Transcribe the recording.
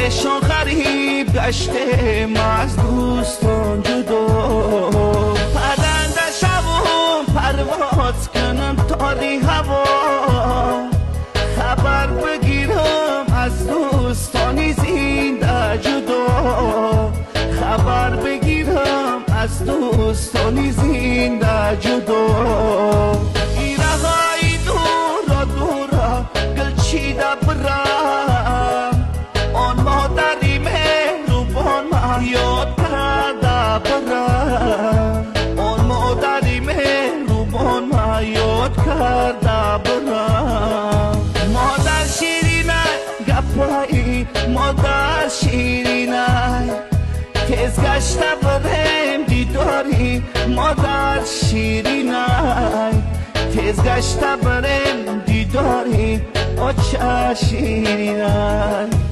عشق غریب گشته ما از دوستان جدا پرنده شوم پرواز کنم تا دی هوا خبر بگیرم از دوستانی زنده جدا خبر بگیرم از دوستانی زنده جدا ایره های دورا دورا گل چیده برم آن مادری مهربان ما یاد کرده برم آن مادری مهربان ما یاد کرده برم مادر شیرینه گپایی مادر شیرینه تیز گشته برم دیداری مادر شیرینه تیز گشته برم دیداری آچه شیرینه